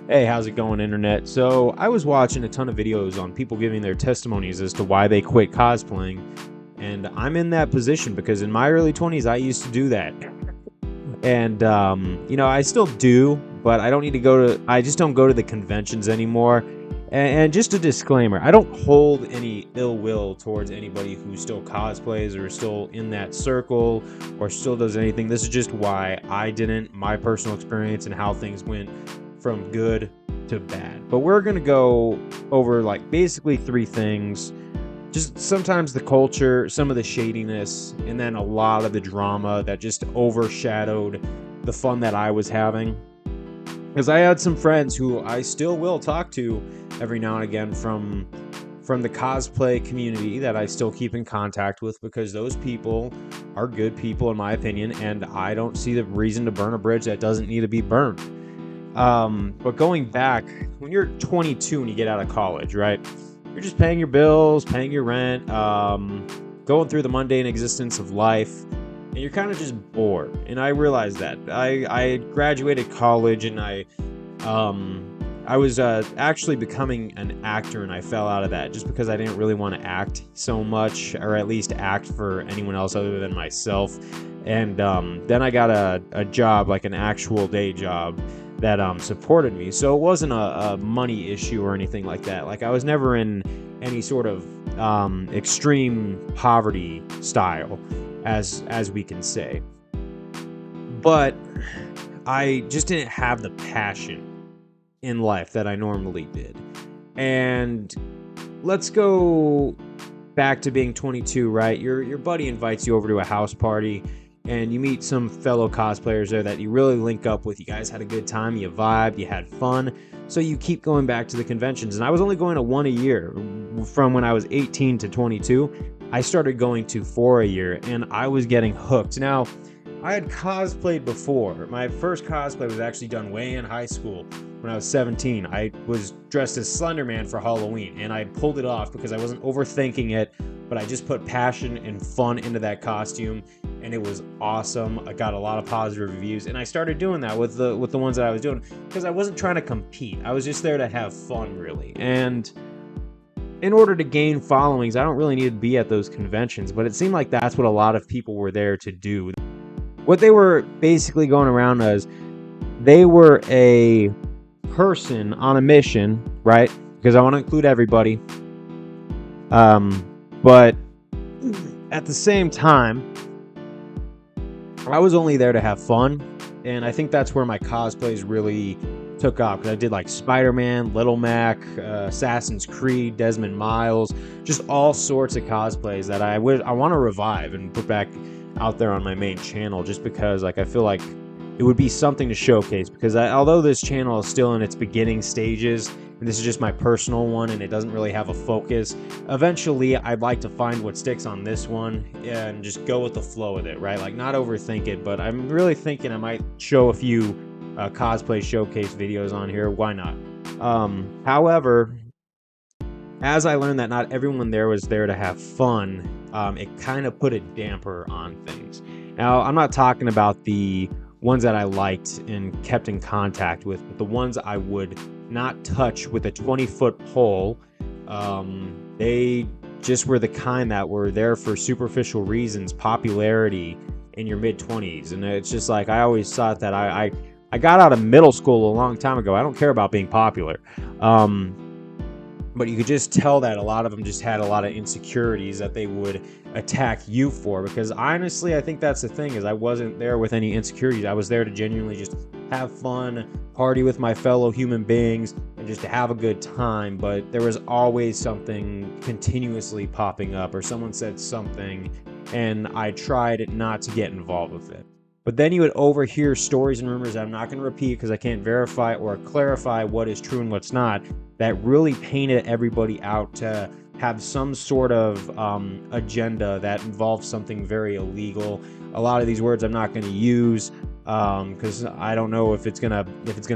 Hey, how's it going, internet? So, I was watching a ton of videos on people giving their testimonies as to why they quit cosplaying, and I'm in that position because in my early 20s, I used to do that. And, I still do, but I don't need to I just don't go to the conventions anymore. And just a disclaimer, I don't hold any ill will towards anybody who still cosplays or still in that circle or still does anything. This is just why I didn't, my personal experience and how things went from good to bad. But we're going to go over like basically three things. Just sometimes the culture, some of the shadiness, and then a lot of the drama that just overshadowed the fun that I was having. Because I had some friends who I still will talk to every now and again from the cosplay community that I still keep in contact with, because those people are good people in my opinion, and I don't see the reason to burn a bridge that doesn't need to be burned. But going back, when you're 22 and you get out of college, right? You're just paying your bills, paying your rent, going through the mundane existence of life, and you're kind of just bored. And I realized that. I graduated college, and I was actually becoming an actor, and I fell out of that just because I didn't really want to act so much, or at least act for anyone else other than myself. And then I got a job, like an actual day job, that supported me. So it wasn't a money issue or anything like that. Like, I was never in any sort of extreme poverty style, as we can say. But I just didn't have the passion in life that I normally did. And let's go back to being 22, right? Your buddy invites you over to a house party, and you meet some fellow cosplayers there that you really link up with. You guys had a good time, you vibed, you had fun, so you keep going back to the conventions. And I was only going to one a year. From when I was 18 to 22, I started going to 4 a year, and I was getting hooked. Now, I had cosplayed before. My first cosplay was actually done way in high school when I was 17. I was dressed as Slender Man for Halloween, and I pulled it off because I wasn't overthinking it, but I just put passion and fun into that costume, and it was awesome. I got a lot of positive reviews, and I started doing that with the ones that I was doing because I wasn't trying to compete. I was just there to have fun, really. And in order to gain followings, I don't really need to be at those conventions, but it seemed like that's what a lot of people were there to do. What they were basically going around as, they were a person on a mission, right? Because I want to include everybody. But at the same time, I was only there to have fun, and I think that's where my cosplays really took off, because I did like Spider-Man, Little Mac, Assassin's Creed, Desmond Miles, just all sorts of cosplays that I want to revive and put back out there on my main channel, just because like I feel like it would be something to showcase. Because although this channel is still in its beginning stages, and this is just my personal one and it doesn't really have a focus, eventually I'd like to find what sticks on this one and just go with the flow with it, right? Like, not overthink it. But I'm really thinking I might show a few cosplay showcase videos on here. Why not? However, as I learned that not everyone there was there to have fun, it kind of put a damper on things. Now, I'm not talking about the ones that I liked and kept in contact with, but the ones I would not touch with a 20-foot pole. They just were the kind that were there for superficial reasons, popularity in your mid-20s. And it's just like, I always thought that I got out of middle school a long time ago. I don't care about being popular. But you could just tell that a lot of them just had a lot of insecurities that they would attack you for. Because honestly, I think that's the thing, is I wasn't there with any insecurities. I was there to genuinely just have fun, party with my fellow human beings, and just to have a good time. But there was always something continuously popping up, or someone said something, and I tried not to get involved with it. But then you would overhear stories and rumors that I'm not going to repeat because I can't verify or clarify what is true and what's not, that really painted everybody out to have some sort of agenda that involves something very illegal. A lot of these words I'm not going to use because I don't know if it's gonna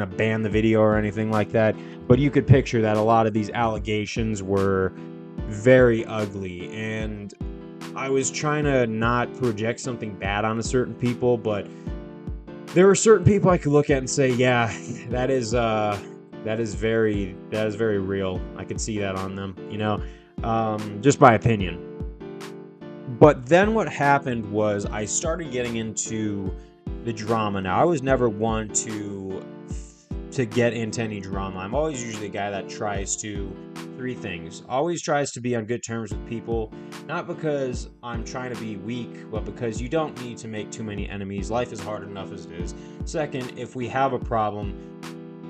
ban the video or anything like that. But you could picture that a lot of these allegations were very ugly, and I was trying to not project something bad on a certain people, but there were certain people I could look at and say, yeah, that that is very real. I could see that on them, just by opinion. But then what happened was I started getting into the drama. Now, I was never one to get into any drama. I'm always usually a guy that tries to three things. Always tries to be on good terms with people, not because I'm trying to be weak, but because you don't need to make too many enemies. Life is hard enough as it is. Second, if we have a problem,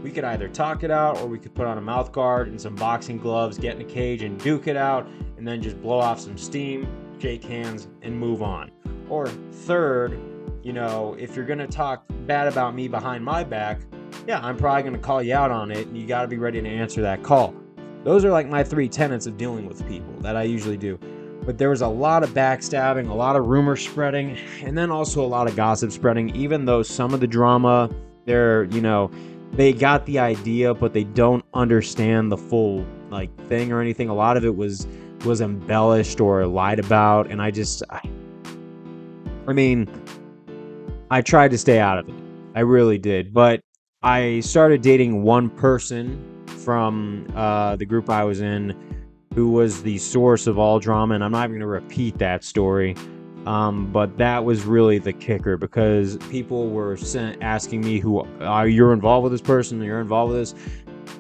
we could either talk it out, or we could put on a mouth guard and some boxing gloves, get in a cage and duke it out, and then just blow off some steam, shake hands, and move on. Or third, if you're going to talk bad about me behind my back, yeah, I'm probably going to call you out on it, and you got to be ready to answer that call. Those are like my three tenets of dealing with people that I usually do. But there was a lot of backstabbing, a lot of rumor spreading, and then also a lot of gossip spreading, even though some of the drama, they got the idea, but they don't understand the full thing or anything. A lot of it was embellished or lied about, and I tried to stay out of it. I really did. But I started dating one person from the group I was in who was the source of all drama, and I'm not even going to repeat that story. But that was really the kicker, because people were asking me, you're involved with this person, you're involved with this,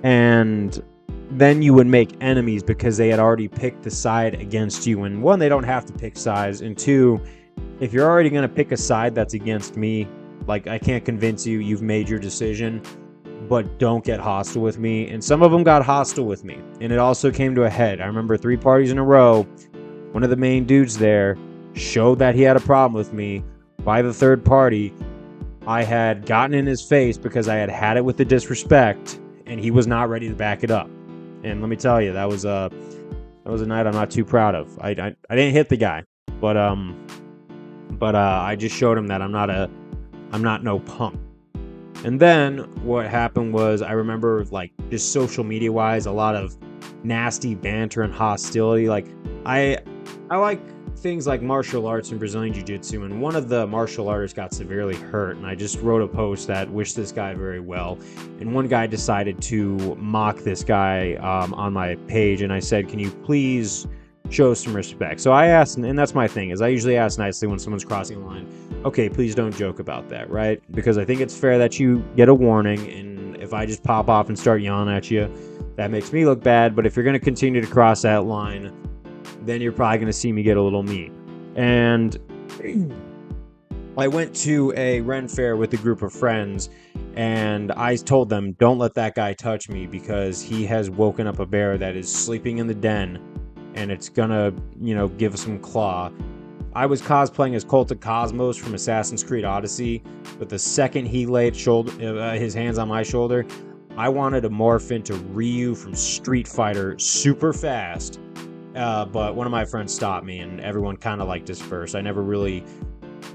and then you would make enemies because they had already picked the side against you. And one, they don't have to pick sides, and two, if you're already going to pick a side that's against me, I can't convince you, you've made your decision, but don't get hostile with me. And some of them got hostile with me, and it also came to a head. I remember 3 parties in a row, one of the main dudes there showed that he had a problem with me. By the third party, I had gotten in his face because I had it with the disrespect, and he was not ready to back it up. And let me tell you, that was a night I'm not too proud of. I didn't hit the guy, but I just showed him that I'm not no punk. And then what happened was, I remember just social media wise, a lot of nasty banter and hostility. I like things like martial arts and Brazilian Jiu-Jitsu, and one of the martial artists got severely hurt, and I just wrote a post that wished this guy very well, and one guy decided to mock this guy on my page, and I said, can you please show some respect? So I asked, and that's my thing, is I usually ask nicely when someone's crossing the line, okay, please don't joke about that, right? Because I think it's fair that you get a warning, and if I just pop off and start yelling at you, that makes me look bad. But if you're going to continue to cross that line, then you're probably going to see me get a little mean. And I went to a Ren fair with a group of friends, and I told them, don't let that guy touch me, because he has woken up a bear that is sleeping in the den, and it's gonna, give us some claw. I was cosplaying as Cult of Cosmos from Assassin's Creed Odyssey, but the second he laid his hands on my shoulder, I wanted to morph into Ryu from Street Fighter super fast. But one of my friends stopped me, and everyone kind of dispersed. I never really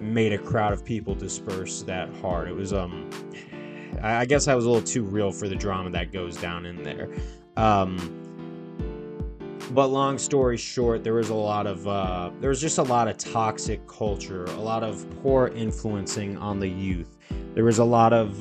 made a crowd of people disperse that hard. It was I guess I was a little too real for the drama that goes down in there. But long story short, there was just a lot of toxic culture, a lot of poor influencing on the youth. There was a lot of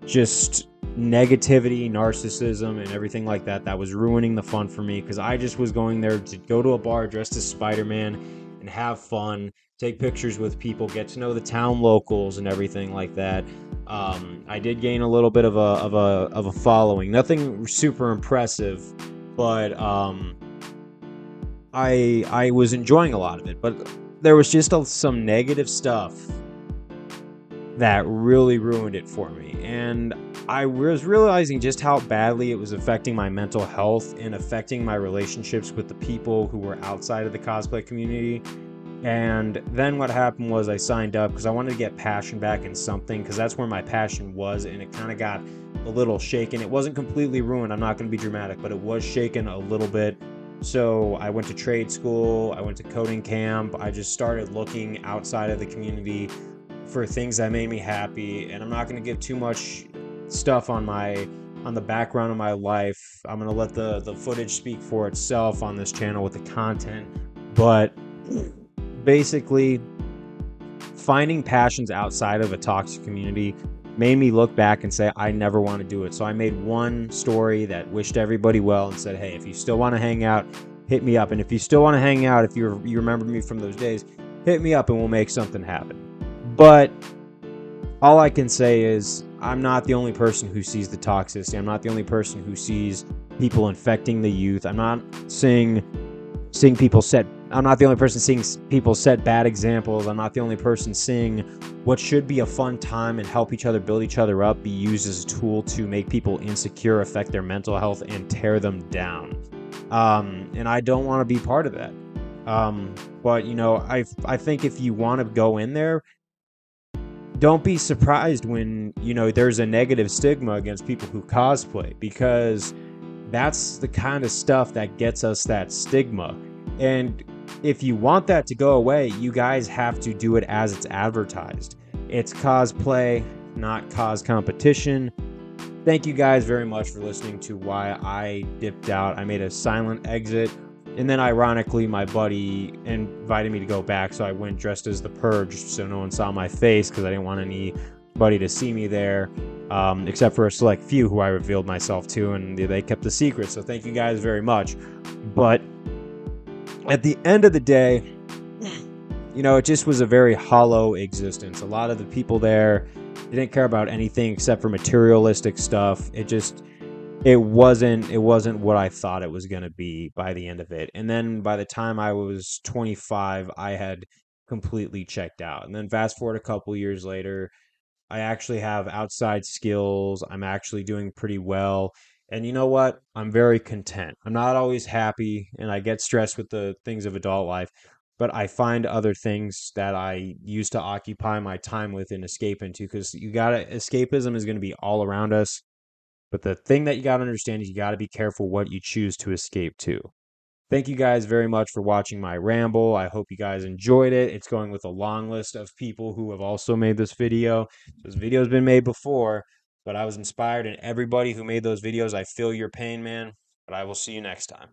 just negativity, narcissism, and everything like that was ruining the fun for me, because I just was going there to go to a bar dressed as Spider-Man and have fun, take pictures with people, get to know the town locals and everything like that. I did gain a little bit of a following, nothing super impressive, but I was enjoying a lot of it. But there was just some negative stuff that really ruined it for me, and I was realizing just how badly it was affecting my mental health and affecting my relationships with the people who were outside of the cosplay community. And then what happened was, I signed up because I wanted to get passion back in something, because that's where my passion was, and it kind of got a little shaken. It wasn't completely ruined, I'm not going to be dramatic, but it was shaken a little bit. So I went to trade school, I went to coding camp, I just started looking outside of the community for things that made me happy. And I'm not going to give too much stuff on the background of my life. I'm going to let the footage speak for itself on this channel with the content. But basically, finding passions outside of a toxic community made me look back and say, I never want to do it. So I made one story that wished everybody well and said, hey, if you still want to hang out, hit me up. And if you still want to hang out, if you remember me from those days, hit me up and we'll make something happen. But all I can say is I'm not the only person who sees the toxicity. I'm not the only person who sees people infecting the youth. I'm not seeing people set. I'm not the only person seeing people set bad examples. I'm not the only person seeing what should be a fun time and help each other build each other up be used as a tool to make people insecure, affect their mental health, and tear them down. And I don't want to be part of that. But I think if you want to go in there, don't be surprised when there's a negative stigma against people who cosplay, because that's the kind of stuff that gets us that stigma. And if you want that to go away, you guys have to do it as it's advertised. It's cosplay, not cause competition. Thank you guys very much for listening to why I dipped out. I made a silent exit. And then ironically, my buddy invited me to go back, so I went dressed as the Purge so no one saw my face, because I didn't want anybody to see me there, except for a select few who I revealed myself to, and they kept the secret. So thank you guys very much. But at the end of the day, it just was a very hollow existence. A lot of the people there didn't care about anything except for materialistic stuff. It wasn't what I thought it was going to be by the end of it. And then by the time I was 25, I had completely checked out. And then fast forward a couple years later, I actually have outside skills. I'm actually doing pretty well. And you know what? I'm very content. I'm not always happy and I get stressed with the things of adult life, but I find other things that I used to occupy my time with and escape into, because escapism is going to be all around us. But the thing that you got to understand is you got to be careful what you choose to escape to. Thank you guys very much for watching my ramble. I hope you guys enjoyed it. It's going with a long list of people who have also made this video. This video's been made before, but I was inspired, and everybody who made those videos, I feel your pain, man. But I will see you next time.